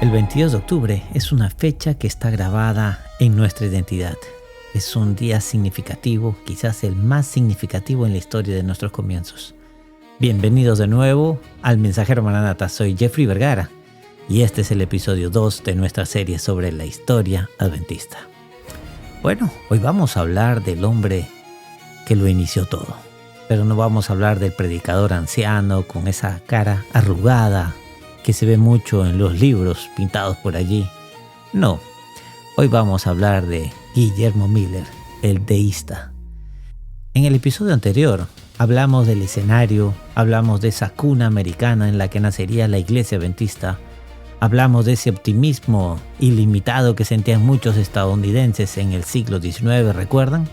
El 22 de octubre es una fecha que está grabada en nuestra identidad. Es un día significativo, quizás el más significativo en la historia de nuestros comienzos. Bienvenidos de nuevo al Mensajero Maranata. Soy Jeffrey Vergara y este es el episodio 2 de nuestra serie sobre la historia adventista. Bueno, hoy vamos a hablar del hombre que lo inició todo. Pero no vamos a hablar del predicador anciano con esa cara arrugada que se ve mucho en los libros pintados por allí. No, hoy vamos a hablar de Guillermo Miller, el deísta. En el episodio anterior hablamos del escenario, hablamos de esa cuna americana en la que nacería la iglesia adventista, hablamos de ese optimismo ilimitado que sentían muchos estadounidenses en el siglo XIX, ¿recuerdan?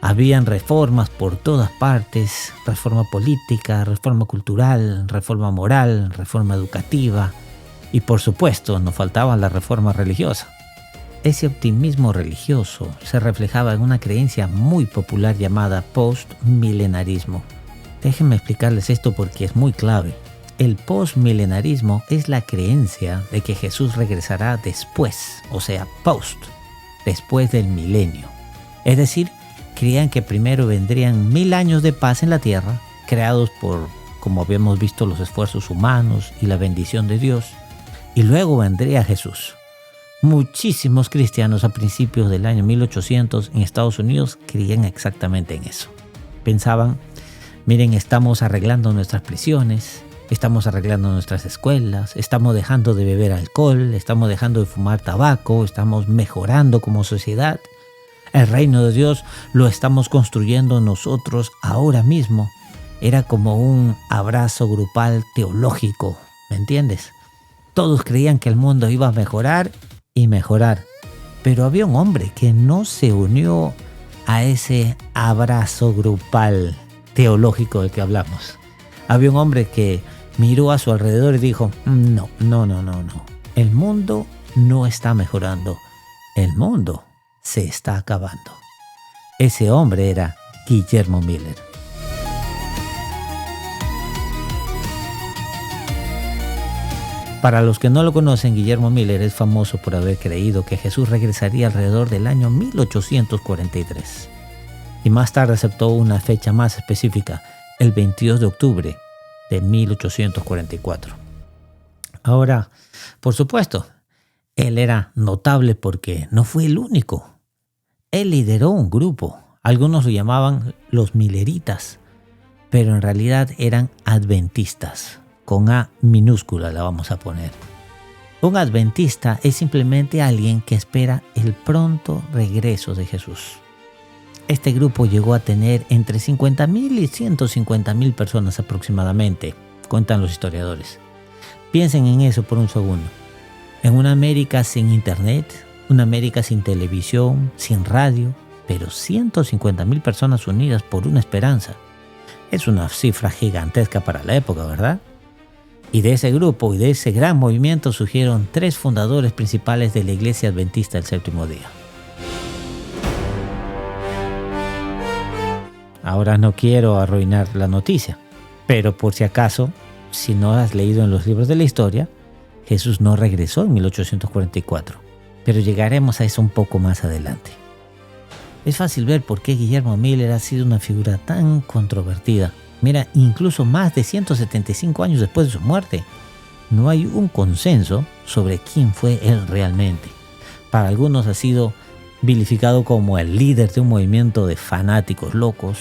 Habían reformas por todas partes, reforma política, reforma cultural, reforma moral, reforma educativa y por supuesto nos faltaba la reforma religiosa. Ese optimismo religioso se reflejaba en una creencia muy popular llamada postmilenarismo. Déjenme explicarles esto porque es muy clave. El postmilenarismo es la creencia de que Jesús regresará después, o sea, después del milenio. Es decir, creían que primero vendrían 1000 años de paz en la tierra, creados por, como habíamos visto, los esfuerzos humanos y la bendición de Dios, y luego vendría Jesús. Muchísimos cristianos a principios del año 1800 en Estados Unidos creían exactamente en eso. Pensaban, miren, estamos arreglando nuestras prisiones, estamos arreglando nuestras escuelas, estamos dejando de beber alcohol, estamos dejando de fumar tabaco, estamos mejorando como sociedad. El reino de Dios lo estamos construyendo nosotros ahora mismo. Era como un abrazo grupal teológico, ¿me entiendes? Todos creían que el mundo iba a mejorar y mejorar. Pero había un hombre que no se unió a ese abrazo grupal teológico del que hablamos. Había un hombre que miró a su alrededor y dijo, no. El mundo no está mejorando. El mundo se está acabando. Ese hombre era Guillermo Miller. Para los que no lo conocen, Guillermo Miller es famoso por haber creído que Jesús regresaría alrededor del año 1843. Y más tarde aceptó una fecha más específica, el 22 de octubre de 1844. Ahora, por supuesto, él era notable porque no fue el único. Él lideró un grupo, algunos lo llamaban los Milleritas, pero en realidad eran adventistas, con A minúscula la vamos a poner. Un adventista es simplemente alguien que espera el pronto regreso de Jesús. Este grupo llegó a tener entre 50,000 y 150,000 personas aproximadamente, cuentan los historiadores. Piensen en eso por un segundo. En una América sin internet, una América sin televisión, sin radio, pero 150,000 personas unidas por una esperanza. Es una cifra gigantesca para la época, ¿verdad? Y de ese grupo y de ese gran movimiento surgieron 3 fundadores principales de la Iglesia Adventista del Séptimo Día. Ahora no quiero arruinar la noticia, pero por si acaso, si no has leído en los libros de la historia, Jesús no regresó en 1844, pero llegaremos a eso un poco más adelante. Es fácil ver por qué Guillermo Miller ha sido una figura tan controvertida. Mira, incluso más de 175 años después de su muerte, no hay un consenso sobre quién fue él realmente. Para algunos ha sido vilificado como el líder de un movimiento de fanáticos locos.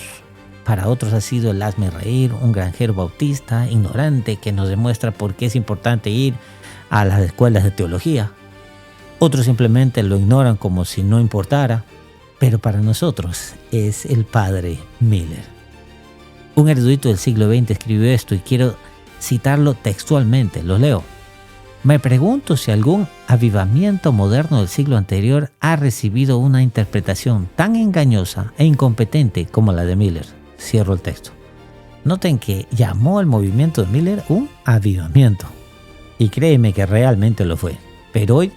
Para otros ha sido el hazme reír, un granjero bautista, ignorante, que nos demuestra por qué es importante ir a las escuelas de teología. Otros simplemente lo ignoran como si no importara, pero para nosotros es el padre Miller. Un erudito del siglo XX escribió esto y quiero citarlo textualmente, lo leo. Me pregunto si algún avivamiento moderno del siglo anterior ha recibido una interpretación tan engañosa e incompetente como la de Miller. Cierro el texto. Noten que llamó al movimiento de Miller un avivamiento. Y créeme que realmente lo fue. Pero hoy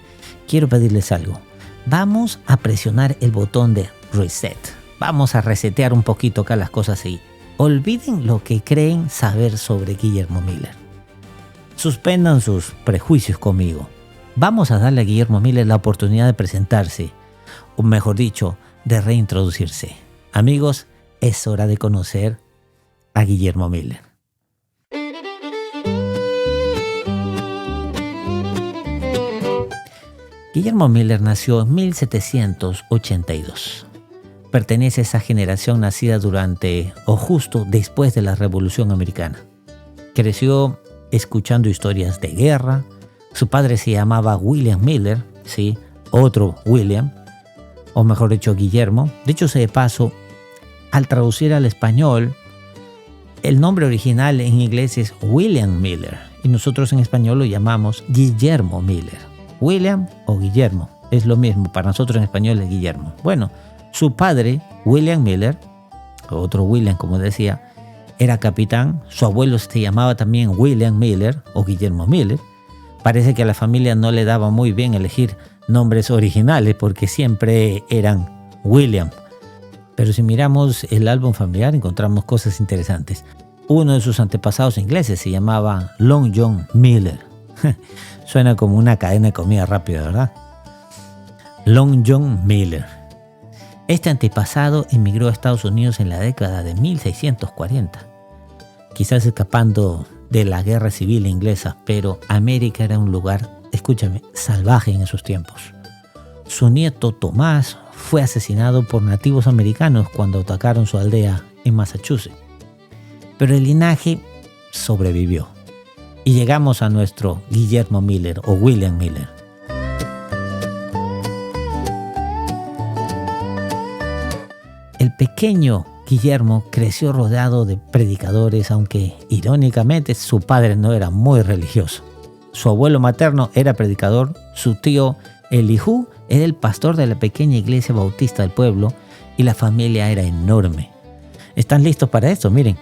quiero pedirles algo. Vamos a presionar el botón de reset. Vamos a resetear un poquito acá las cosas y olviden lo que creen saber sobre Guillermo Miller. Suspendan sus prejuicios conmigo. vamos a darle a Guillermo Miller la oportunidad de presentarse, o mejor dicho, de reintroducirse. Amigos, es hora de conocer a Guillermo Miller. Guillermo Miller nació en 1782. Pertenece a esa generación nacida durante o justo después de la Revolución Americana. Creció escuchando historias de guerra. Su padre se llamaba William Miller, ¿sí? Otro William, o mejor dicho Guillermo. Dicho sea de paso, al traducir al español, el nombre original en inglés es William Miller y nosotros en español lo llamamos Guillermo Miller. William o Guillermo, es lo mismo, para nosotros en español es Guillermo. Bueno, su padre, William Miller, otro William como decía, era capitán. Su abuelo se llamaba también William Miller o Guillermo Miller. Parece que a la familia no le daba muy bien elegir nombres originales porque siempre eran William. Pero si miramos el álbum familiar encontramos cosas interesantes. Uno de sus antepasados ingleses se llamaba Long John Miller. Suena como una cadena de comida rápida, ¿verdad? Long John Miller. Este antepasado emigró a Estados Unidos en la década de 1640, quizás escapando de la guerra civil inglesa, pero América era un lugar, escúchame, salvaje en esos tiempos. Su nieto Tomás fue asesinado por nativos americanos cuando atacaron su aldea en Massachusetts, pero el linaje sobrevivió. Y llegamos a nuestro Guillermo Miller o William Miller. El pequeño Guillermo creció rodeado de predicadores, aunque irónicamente su padre no era muy religioso. Su abuelo materno era predicador, su tío Elihu era el pastor de la pequeña iglesia bautista del pueblo y la familia era enorme. ¿Están listos para esto? Miren.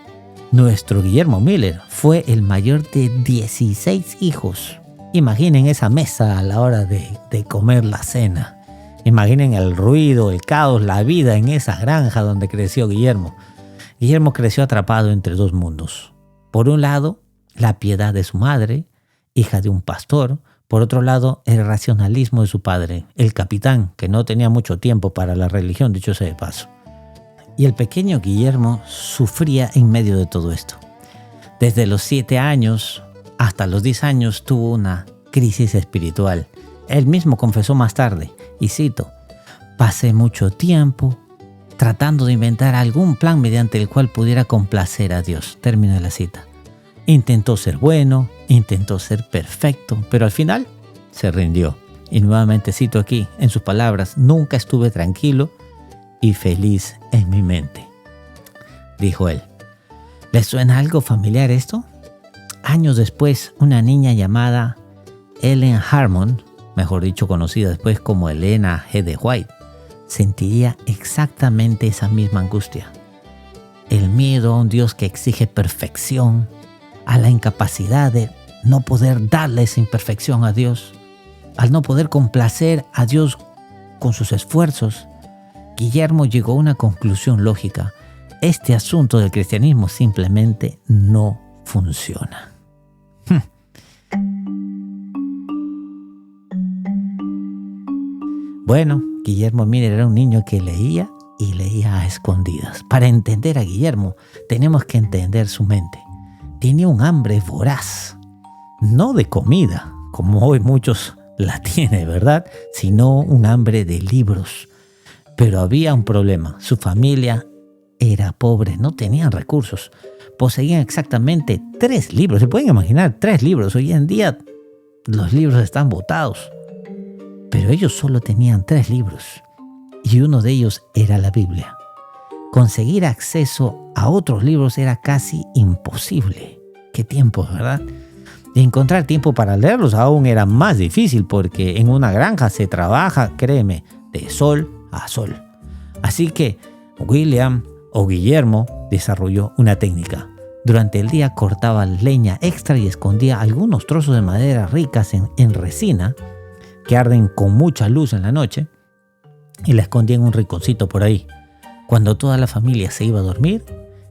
Nuestro Guillermo Miller fue el mayor de 16 hijos. Imaginen esa mesa a la hora de comer la cena. Imaginen el ruido, el caos, la vida en esa granja donde creció Guillermo. Guillermo creció atrapado entre dos mundos. Por un lado, la piedad de su madre, hija de un pastor. Por otro lado, el racionalismo de su padre, el capitán, que no tenía mucho tiempo para la religión, dicho sea de paso. Y el pequeño Guillermo sufría en medio de todo esto. Desde los 7 años hasta los 10 años tuvo una crisis espiritual. Él mismo confesó más tarde, y cito, pasé mucho tiempo tratando de inventar algún plan mediante el cual pudiera complacer a Dios. Término de la cita. Intentó ser bueno, intentó ser perfecto, pero al final se rindió. Y nuevamente cito aquí, en sus palabras, nunca estuve tranquilo y feliz en mi mente, dijo él. ¿Les suena algo familiar esto? Años después, una niña llamada Ellen Harmon, mejor dicho conocida después como Elena G. de White, sentiría exactamente esa misma angustia. El miedo a un Dios que exige perfección, a la incapacidad de no poder darle esa imperfección a Dios, al no poder complacer a Dios con sus esfuerzos. Guillermo llegó a una conclusión lógica. Este asunto del cristianismo simplemente no funciona. Bueno, Guillermo Miller era un niño que leía y leía a escondidas. Para entender a Guillermo, tenemos que entender su mente. Tenía un hambre voraz, no de comida, como hoy muchos la tienen, ¿verdad? Sino un hambre de libros. Pero había un problema. Su familia era pobre, no tenían recursos. Poseían exactamente 3 libros. ¿Se pueden imaginar? 3 libros. Hoy en día los libros están botados. Pero ellos solo tenían 3 libros. Y uno de ellos era la Biblia. Conseguir acceso a otros libros era casi imposible. Qué tiempo, ¿verdad? Y encontrar tiempo para leerlos aún era más difícil porque en una granja se trabaja, créeme, de sol a sol. Así que William o Guillermo desarrolló una técnica. Durante el día cortaba leña extra y escondía algunos trozos de madera ricas en resina que arden con mucha luz en la noche y la escondía en un rinconcito por ahí. Cuando toda la familia se iba a dormir,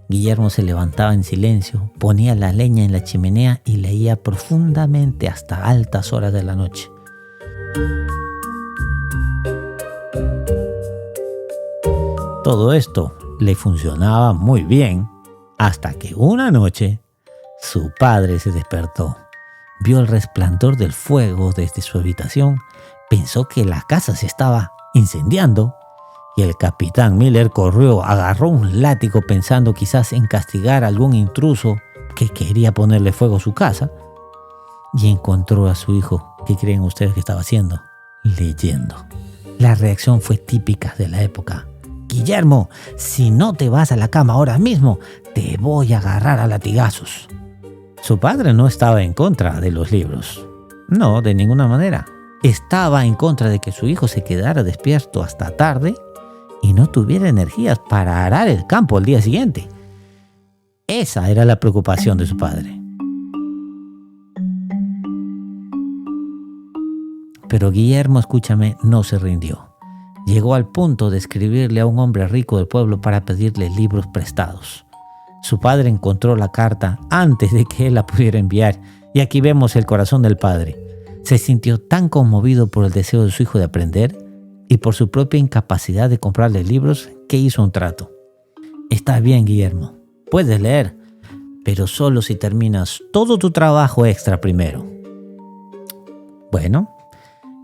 Guillermo se levantaba en silencio, ponía la leña en la chimenea y leía profundamente hasta altas horas de la noche. Todo esto le funcionaba muy bien hasta que una noche su padre se despertó, vio el resplandor del fuego desde su habitación, pensó que la casa se estaba incendiando y el capitán Miller corrió, agarró un látigo pensando quizás en castigar a algún intruso que quería ponerle fuego a su casa y encontró a su hijo. ¿Qué creen ustedes que estaba haciendo? Leyendo. La reacción fue típica de la época. Guillermo, si no te vas a la cama ahora mismo, te voy a agarrar a latigazos. Su padre no estaba en contra de los libros. No, de ninguna manera. Estaba en contra de que su hijo se quedara despierto hasta tarde y no tuviera energías para arar el campo al día siguiente. Esa era la preocupación de su padre. Pero Guillermo, escúchame, no se rindió. Llegó al punto de escribirle a un hombre rico del pueblo para pedirle libros prestados. Su padre encontró la carta antes de que él la pudiera enviar, y aquí vemos el corazón del padre. Se sintió tan conmovido por el deseo de su hijo de aprender y por su propia incapacidad de comprarle libros que hizo un trato. Está bien, Guillermo, puedes leer, pero solo si terminas todo tu trabajo extra primero. Bueno,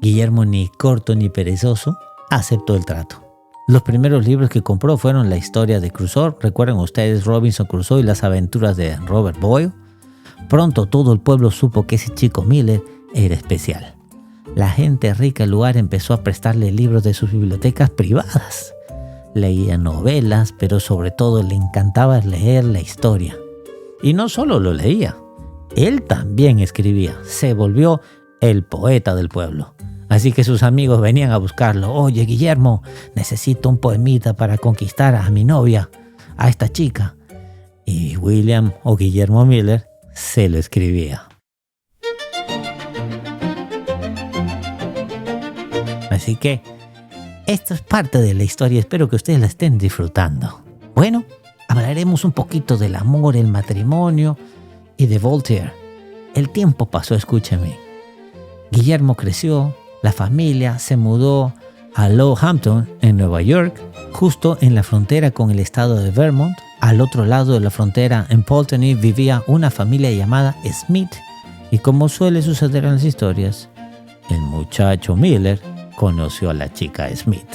Guillermo, ni corto ni perezoso, aceptó el trato. Los primeros libros que compró fueron la historia de Crusoe. ¿Recuerdan ustedes Robinson Crusoe y las aventuras de Robert Boyle? Pronto todo el pueblo supo que ese chico Miller era especial. La gente rica del lugar empezó a prestarle libros de sus bibliotecas privadas. Leía novelas, pero sobre todo le encantaba leer la historia. Y no solo lo leía, él también escribía. Se volvió el poeta del pueblo. Así que sus amigos venían a buscarlo. Oye, Guillermo, necesito un poemita para conquistar a mi novia, a esta chica. Y William o Guillermo Miller se lo escribía. Así que esto es parte de la historia. Espero que ustedes la estén disfrutando. Bueno, hablaremos un poquito del amor, el matrimonio y de Voltaire. El tiempo pasó, escúchame. Guillermo creció. La familia se mudó a Lowhampton, en Nueva York, justo en la frontera con el estado de Vermont. Al otro lado de la frontera, en Pulteney, vivía una familia llamada Smith. Y como suele suceder en las historias, el muchacho Miller conoció a la chica Smith.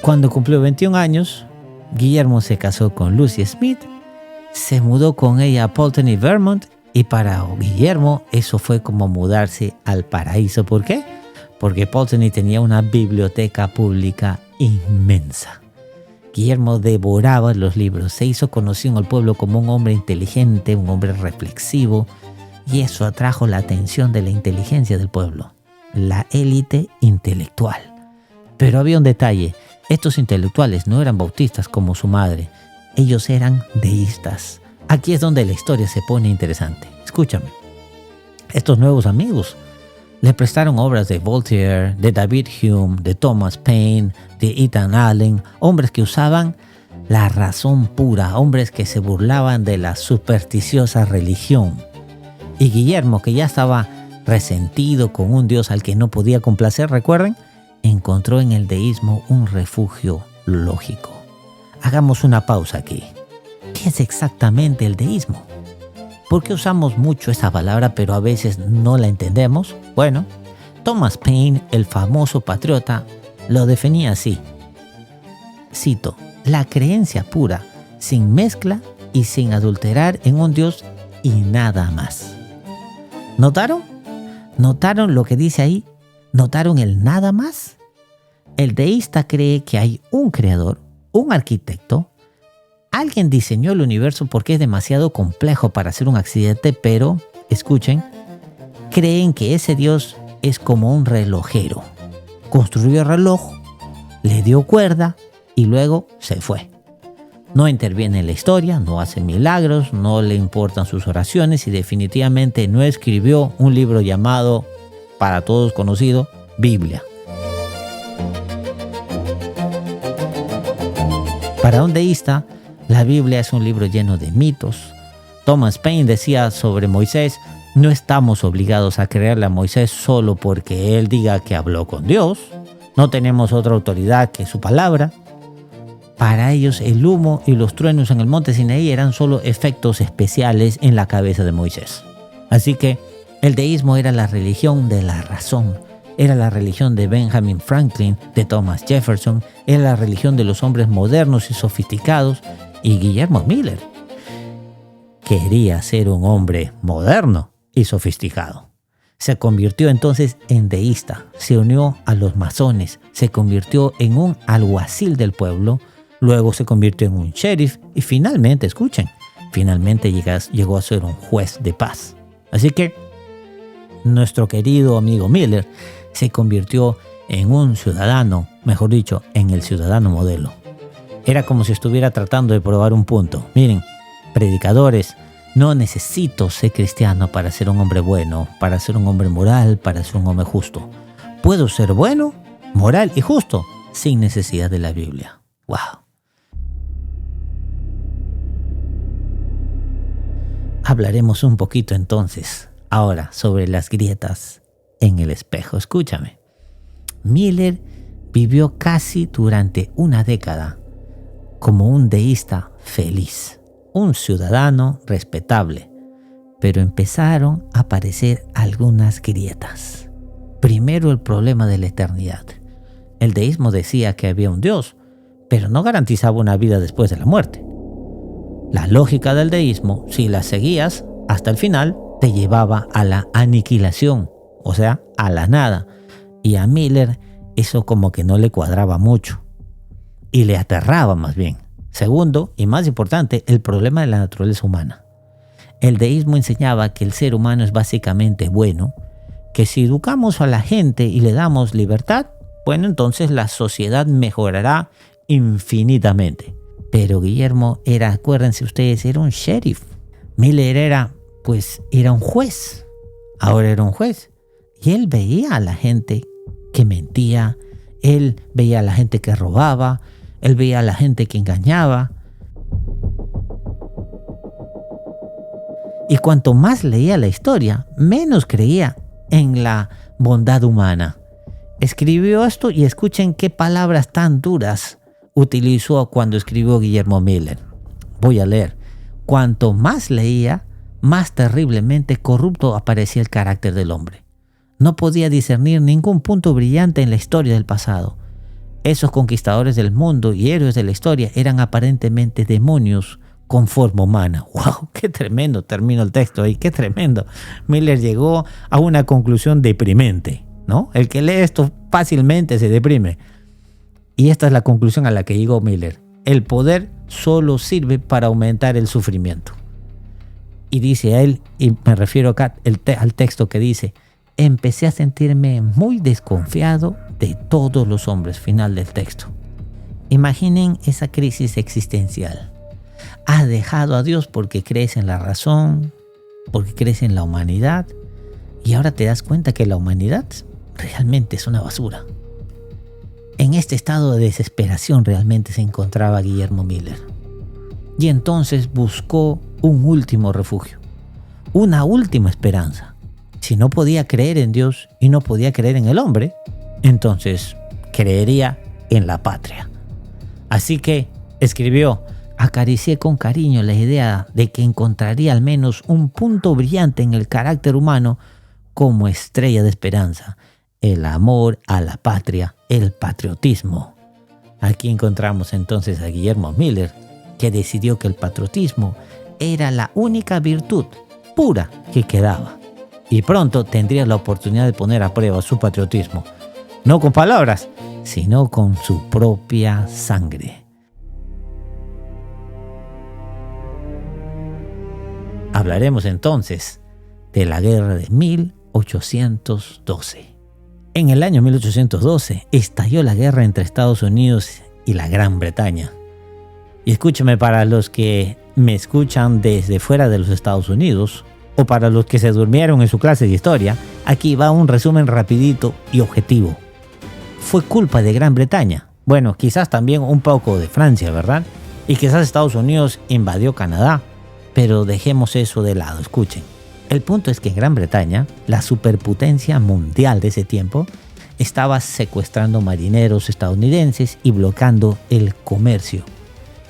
Cuando cumplió 21 años, Guillermo se casó con Lucy Smith, se mudó con ella a Pulteney, Vermont. Y para Guillermo eso fue como mudarse al paraíso. ¿Por qué? Porque Pulteney tenía una biblioteca pública inmensa. Guillermo devoraba los libros, se hizo conocido en el pueblo como un hombre inteligente, un hombre reflexivo, y eso atrajo la atención de la inteligencia del pueblo, la élite intelectual. Pero había un detalle, estos intelectuales no eran bautistas como su madre, ellos eran deístas. Aquí es donde la historia se pone interesante. Escúchame. Estos nuevos amigos le prestaron obras de Voltaire, de David Hume, de Thomas Paine, de Ethan Allen, hombres que usaban la razón pura, hombres que se burlaban de la supersticiosa religión. Y Guillermo, que ya estaba resentido con un Dios al que no podía complacer, recuerden, encontró en el deísmo un refugio lógico. Hagamos una pausa aquí. ¿Qué es exactamente el deísmo? ¿Por qué usamos mucho esa palabra pero a veces no la entendemos? Bueno, Thomas Paine, el famoso patriota, lo definía así. Cito, la creencia pura, sin mezcla y sin adulterar en un Dios y nada más. ¿Notaron? ¿Notaron lo que dice ahí? ¿Notaron el nada más? El deísta cree que hay un creador, un arquitecto. Alguien diseñó el universo porque es demasiado complejo para ser un accidente, pero, escuchen, creen que ese Dios es como un relojero. Construyó el reloj, le dio cuerda y luego se fue. No interviene en la historia, no hace milagros, no le importan sus oraciones y definitivamente no escribió un libro llamado, para todos conocido, Biblia. Para un deísta, la Biblia es un libro lleno de mitos, Thomas Paine decía sobre Moisés: no estamos obligados a creerle a Moisés solo porque él diga que habló con Dios. No tenemos otra autoridad que su palabra. Para ellos el humo y los truenos en el monte Sinaí eran solo efectos especiales en la cabeza de Moisés. Así que el deísmo era la religión de la razón, era la religión de Benjamin Franklin, de Thomas Jefferson, era la religión de los hombres modernos y sofisticados, y Guillermo Miller quería ser un hombre moderno y sofisticado. Se convirtió entonces en deísta, se unió a los masones, se convirtió en un alguacil del pueblo, luego se convirtió en un sheriff y finalmente, escuchen, finalmente llegó a ser un juez de paz. Así que nuestro querido amigo Miller se convirtió en un ciudadano, mejor dicho, en el ciudadano modelo. Era como si estuviera tratando de probar un punto. Miren, predicadores, no necesito ser cristiano para ser un hombre bueno, para ser un hombre moral, para ser un hombre justo. Puedo ser bueno, moral y justo sin necesidad de la Biblia. ¡Wow! Hablaremos un poquito entonces ahora sobre las grietas en el espejo. Escúchame. Miller vivió casi durante una década como un deísta feliz, un ciudadano respetable, pero empezaron a aparecer algunas grietas. Primero, el problema de la eternidad. El deísmo decía que había un Dios, pero no garantizaba una vida después de la muerte. La lógica del deísmo, si la seguías hasta el final, te llevaba a la aniquilación, o sea, a la nada. Y a Miller eso como que no le cuadraba mucho y le aterraba más bien. Segundo, y más importante, el problema de la naturaleza humana. El deísmo enseñaba que el ser humano es básicamente bueno, que si educamos a la gente y le damos libertad, bueno, entonces la sociedad mejorará infinitamente. Pero Guillermo era, acuérdense ustedes, era un sheriff. Miller era un juez. Ahora era un juez. Y él veía a la gente que mentía, él veía a la gente que robaba, él veía a la gente que engañaba. Y cuanto más leía la historia, menos creía en la bondad humana. Escribió esto y escuchen qué palabras tan duras utilizó cuando escribió Guillermo Miller. Voy a leer. Cuanto más leía, más terriblemente corrupto aparecía el carácter del hombre. No podía discernir ningún punto brillante en la historia del pasado. Esos conquistadores del mundo y héroes de la historia eran aparentemente demonios con forma humana. ¡Wow! ¡Qué tremendo! Termino el texto ahí. ¡Qué tremendo! Miller llegó a una conclusión deprimente, ¿no? El que lee esto fácilmente se deprime. Y esta es la conclusión a la que llegó Miller. El poder solo sirve para aumentar el sufrimiento. Y dice a él, y me refiero acá al texto que dice: empecé a sentirme muy desconfiado de todos los hombres. Final del texto. Imaginen esa crisis existencial. Has dejado a Dios porque crees en la razón, porque crees en la humanidad, y ahora te das cuenta que la humanidad realmente es una basura. En este estado de desesperación realmente se encontraba Guillermo Miller. Y entonces buscó un último refugio, una última esperanza. Si no podía creer en Dios y no podía creer en el hombre, entonces creería en la patria. Así que escribió: acaricié con cariño la idea de que encontraría al menos un punto brillante en el carácter humano como estrella de esperanza. El amor a la patria, el patriotismo. Aquí encontramos entonces a Guillermo Miller, que decidió que el patriotismo era la única virtud pura que quedaba. Y pronto tendría la oportunidad de poner a prueba su patriotismo, no con palabras, sino con su propia sangre. Hablaremos entonces de la guerra de 1812. En el año 1812 estalló la guerra entre Estados Unidos y la Gran Bretaña. Y escúchame, para los que me escuchan desde fuera de los Estados Unidos, o para los que se durmieron en su clase de historia, aquí va un resumen rapidito y objetivo. Fue culpa de Gran Bretaña. Bueno, quizás también un poco de Francia, ¿verdad? Y quizás Estados Unidos invadió Canadá. Pero dejemos eso de lado, escuchen. El punto es que Gran Bretaña, la superpotencia mundial de ese tiempo, estaba secuestrando marineros estadounidenses y bloqueando el comercio.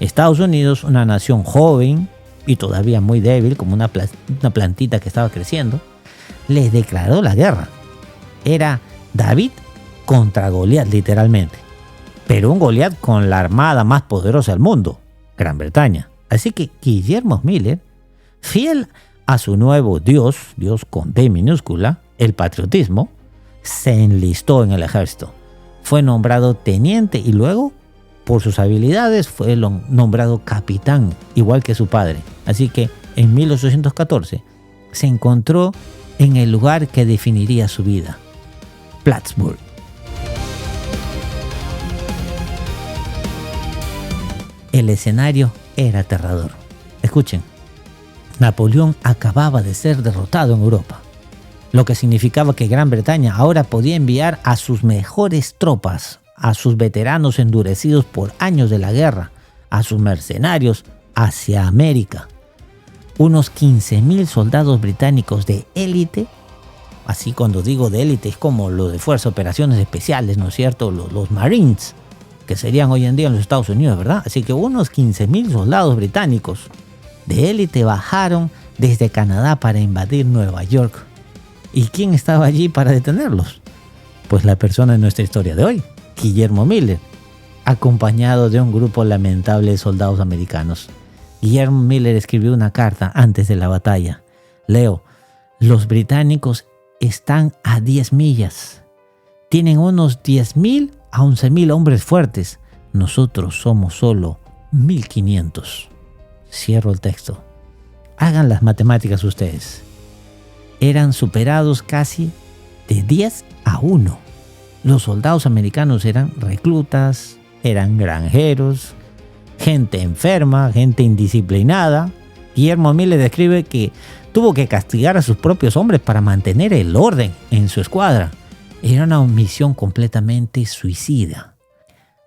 Estados Unidos, una nación joven y todavía muy débil, como una plantita que estaba creciendo, les declaró la guerra. Era David contra Goliat, literalmente. Pero un Goliat con la armada más poderosa del mundo, Gran Bretaña. Así que Guillermo Miller, fiel a su nuevo Dios con D minúscula, el patriotismo, se enlistó en el ejército. Fue nombrado teniente y luego, por sus habilidades, fue nombrado capitán, igual que su padre. Así que en 1814 se encontró en el lugar que definiría su vida, Plattsburgh. El escenario era aterrador. Escuchen, Napoleón acababa de ser derrotado en Europa, lo que significaba que Gran Bretaña ahora podía enviar a sus mejores tropas, a sus veteranos endurecidos por años de la guerra, a sus mercenarios hacia América. Unos 15,000 soldados británicos de élite, así cuando digo de élite es como lo de Fuerzas Operaciones Especiales, ¿no es cierto? Los Marines, que serían hoy en día en los Estados Unidos, ¿verdad? Así que unos 15,000 soldados británicos de élite bajaron desde Canadá para invadir Nueva York. ¿Y quién estaba allí para detenerlos? Pues la persona de nuestra historia de hoy, Guillermo Miller, acompañado de un grupo lamentable de soldados americanos. Guillermo Miller escribió una carta antes de la batalla. Leo, los británicos están a 10 millas. Tienen unos 10,000 a 11,000 hombres fuertes. Nosotros somos solo 1,500. Cierro el texto. Hagan las matemáticas ustedes. Eran superados casi de 10 a 1. Los soldados americanos eran reclutas, eran granjeros, gente enferma, gente indisciplinada. Guillermo Miller describe que tuvo que castigar a sus propios hombres para mantener el orden en su escuadra. Era una misión completamente suicida.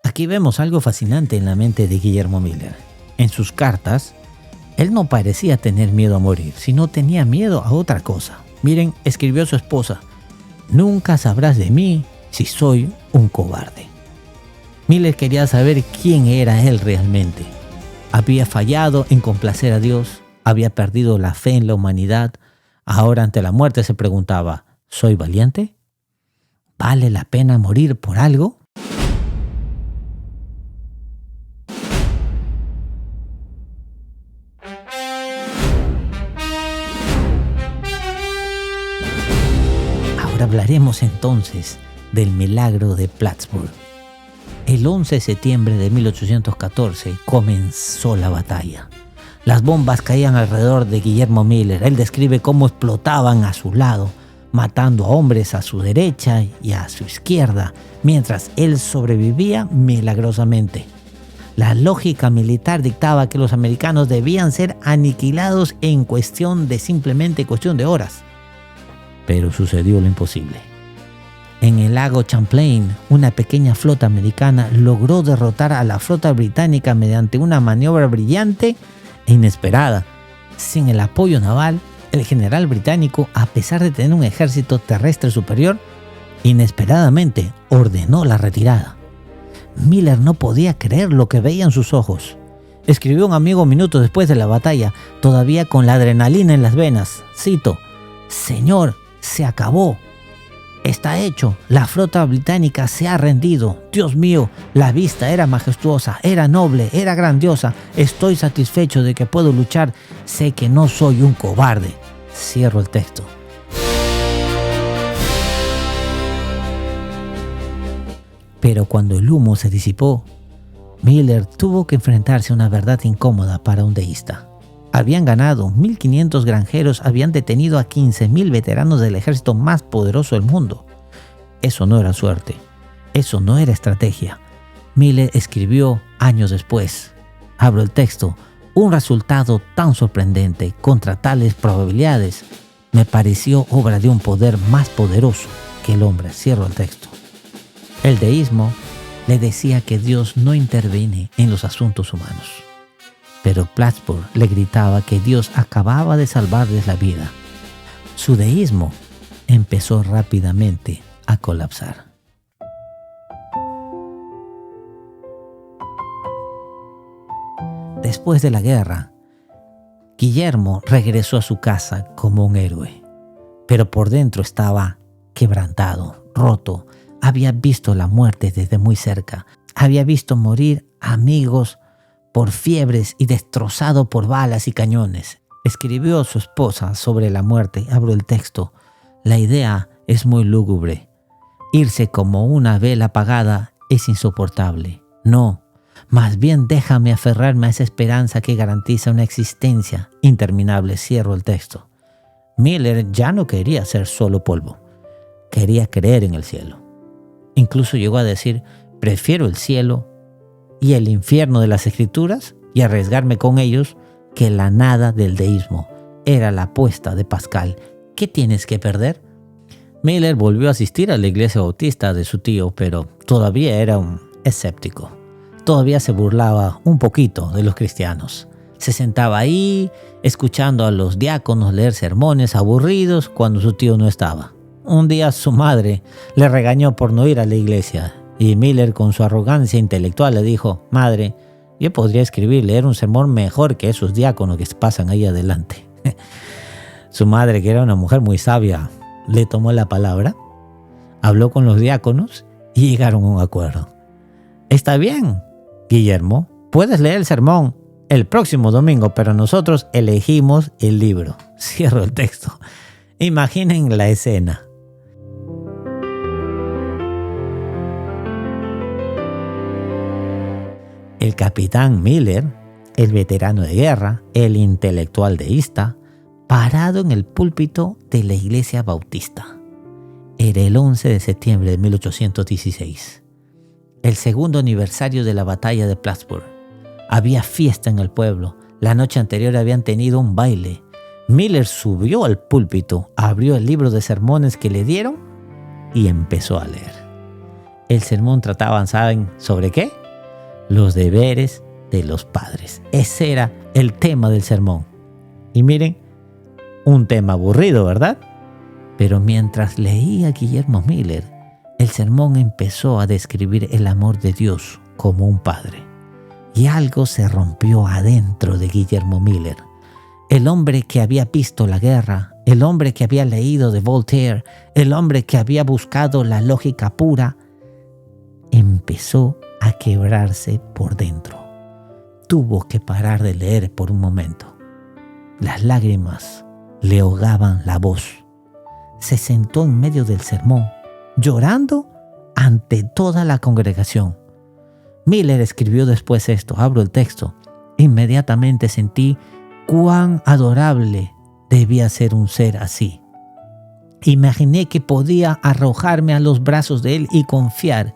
Aquí vemos algo fascinante en la mente de Guillermo Miller. En sus cartas, él no parecía tener miedo a morir, sino tenía miedo a otra cosa. Miren, escribió a su esposa: nunca sabrás de mí si soy un cobarde. Miller quería saber quién era él realmente. Había fallado en complacer a Dios, había perdido la fe en la humanidad. Ahora ante la muerte se preguntaba: ¿soy valiente? ¿Vale la pena morir por algo? Ahora hablaremos entonces del milagro de Plattsburgh. El 11 de septiembre de 1814 comenzó la batalla. Las bombas caían alrededor de Guillermo Miller. Él describe cómo explotaban a su lado, matando a hombres a su derecha y a su izquierda, mientras él sobrevivía milagrosamente. La lógica militar dictaba que los americanos debían ser aniquilados en cuestión de horas. Pero sucedió lo imposible. En el lago Champlain, una pequeña flota americana logró derrotar a la flota británica mediante una maniobra brillante e inesperada. Sin el apoyo naval, el general británico, a pesar de tener un ejército terrestre superior, inesperadamente ordenó la retirada. Miller no podía creer lo que veía en sus ojos. Escribió un amigo minutos después de la batalla, todavía con la adrenalina en las venas. Cito: «Señor, se acabó. Está hecho. La flota británica se ha rendido. Dios mío, la vista era majestuosa, era noble, era grandiosa. Estoy satisfecho de que puedo luchar. Sé que no soy un cobarde». Cierro el texto. Pero cuando el humo se disipó, Miller tuvo que enfrentarse a una verdad incómoda para un deísta. Habían ganado 1,500 granjeros, habían detenido a 15,000 veteranos del ejército más poderoso del mundo. Eso no era suerte, eso no era estrategia. Miller escribió años después, abro el texto: «Un resultado tan sorprendente contra tales probabilidades me pareció obra de un poder más poderoso que el hombre». Cierro el texto. El deísmo le decía que Dios no interviene en los asuntos humanos. pero Plattsburgh le gritaba que Dios acababa de salvarles la vida. Su deísmo empezó rápidamente a colapsar. Después de la guerra, Guillermo regresó a su casa como un héroe, pero por dentro estaba quebrantado, roto. Había visto la muerte desde muy cerca. Había visto morir amigos por fiebres y destrozado por balas y cañones. Escribió a su esposa sobre la muerte. Abro el texto. La idea es muy lúgubre. Irse como una vela apagada es insoportable. No, más bien déjame aferrarme a esa esperanza que garantiza una existencia interminable. Cierro el texto. Miller ya no quería ser solo polvo. Quería creer en el cielo. Incluso llegó a decir: prefiero el cielo y el infierno de las escrituras y arriesgarme con ellos que la nada del deísmo. Era la apuesta de Pascal. ¿Qué tienes que perder? Miller volvió a asistir a la iglesia bautista de su tío, pero todavía era un escéptico. Todavía se burlaba un poquito de los cristianos. Se sentaba ahí, escuchando a los diáconos leer sermones aburridos cuando su tío no estaba. Un día su madre le regañó por no ir a la iglesia y Miller, con su arrogancia intelectual, le dijo: madre, yo podría escribir y leer un sermón mejor que esos diáconos que pasan ahí adelante. Su madre, que era una mujer muy sabia, le tomó la palabra, habló con los diáconos y llegaron a un acuerdo. Está bien, Guillermo, puedes leer el sermón el próximo domingo, pero nosotros elegimos el libro. Cierro el texto. Imaginen la escena. El capitán Miller, el veterano de guerra, el intelectual deísta, parado en el púlpito de la iglesia bautista. Era el 11 de septiembre de 1816, el segundo aniversario de la batalla de Plattsburgh. Había fiesta en el pueblo. La noche anterior habían tenido un baile. Miller subió al púlpito, abrió el libro de sermones que le dieron y empezó a leer. El sermón trataba, ¿saben sobre qué? Los deberes de los padres. Ese era el tema del sermón. Y miren, un tema aburrido, ¿verdad? Pero mientras leía Guillermo Miller, el sermón empezó a describir el amor de Dios como un padre. Y algo se rompió adentro de Guillermo Miller. El hombre que había visto la guerra, el hombre que había leído de Voltaire, el hombre que había buscado la lógica pura, empezó a quebrarse por dentro. Tuvo que parar de leer por un momento. Las lágrimas le ahogaban la voz. Se sentó en medio del sermón, llorando ante toda la congregación. Miller escribió después esto, abro el texto. Inmediatamente sentí cuán adorable debía ser un ser así. Imaginé que podía arrojarme a los brazos de él y confiar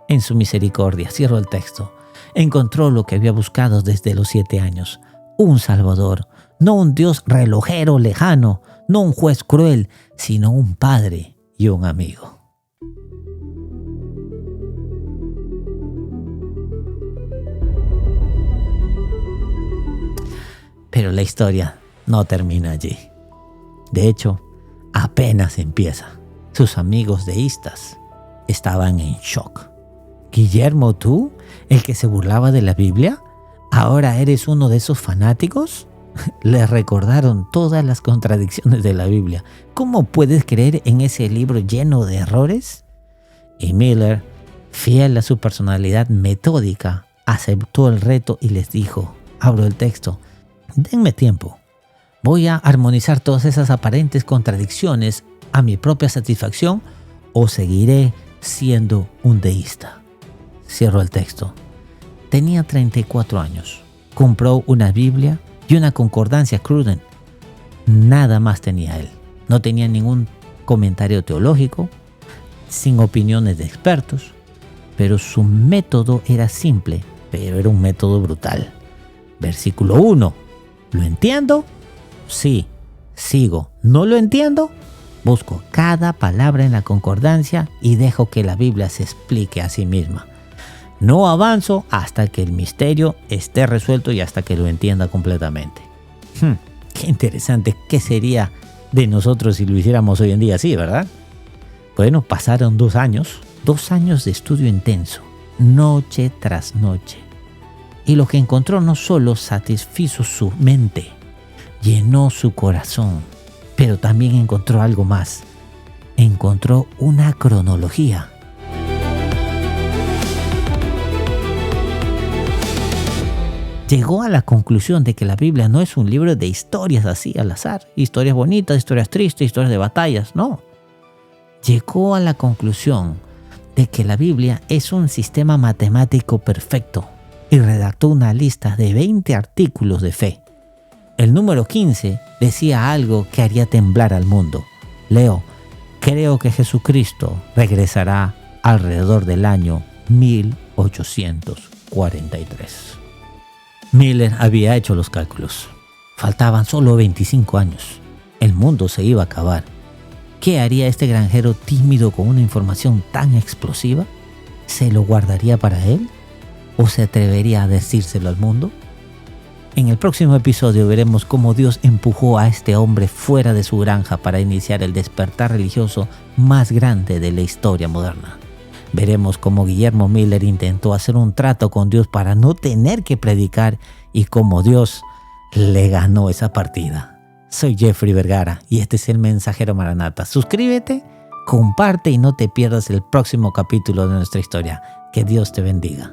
en su misericordia. Cierro el texto. Encontró lo que había buscado desde los 7 años. Un Salvador, no un Dios relojero lejano, no un juez cruel, sino un padre y un amigo. Pero la historia no termina allí. De hecho, apenas empieza. Sus amigos deístas estaban en shock. Guillermo, ¿tú? ¿El que se burlaba de la Biblia? ¿Ahora eres uno de esos fanáticos? Le recordaron todas las contradicciones de la Biblia. ¿Cómo puedes creer en ese libro lleno de errores? Y Miller, fiel a su personalidad metódica, aceptó el reto y les dijo, abro el texto, denme tiempo. Voy a armonizar todas esas aparentes contradicciones a mi propia satisfacción o seguiré siendo un deísta. Cierro el texto. Tenía 34 años. Compró una Biblia y una concordancia Cruden. Nada más tenía él. No tenía ningún comentario teológico, sin opiniones de expertos, pero su método era simple, pero era un método brutal. Versículo 1. ¿Lo entiendo? Sí. Sigo. ¿No lo entiendo? Busco cada palabra en la concordancia y dejo que la Biblia se explique a sí misma. No avanzo hasta que el misterio esté resuelto y hasta que lo entienda completamente. Qué interesante. ¿Qué sería de nosotros si lo hiciéramos hoy en día así, verdad? Bueno, pasaron 2 años. 2 años de estudio intenso, noche tras noche. Y lo que encontró no solo satisfizo su mente, llenó su corazón, pero también encontró algo más. Encontró una cronología. Llegó a la conclusión de que la Biblia no es un libro de historias así al azar, historias bonitas, historias tristes, historias de batallas, no. Llegó a la conclusión de que la Biblia es un sistema matemático perfecto y redactó una lista de 20 artículos de fe. El número 15 decía algo que haría temblar al mundo. Leo: creo que Jesucristo regresará alrededor del año 1843. Miller había hecho los cálculos. Faltaban solo 25 años. El mundo se iba a acabar. ¿Qué haría este granjero tímido con una información tan explosiva? ¿Se lo guardaría para él? ¿O se atrevería a decírselo al mundo? En el próximo episodio veremos cómo Dios empujó a este hombre fuera de su granja para iniciar el despertar religioso más grande de la historia moderna. Veremos cómo Guillermo Miller intentó hacer un trato con Dios para no tener que predicar y cómo Dios le ganó esa partida. Soy Jeffrey Vergara y este es el Mensajero Maranata. Suscríbete, comparte y no te pierdas el próximo capítulo de nuestra historia. Que Dios te bendiga.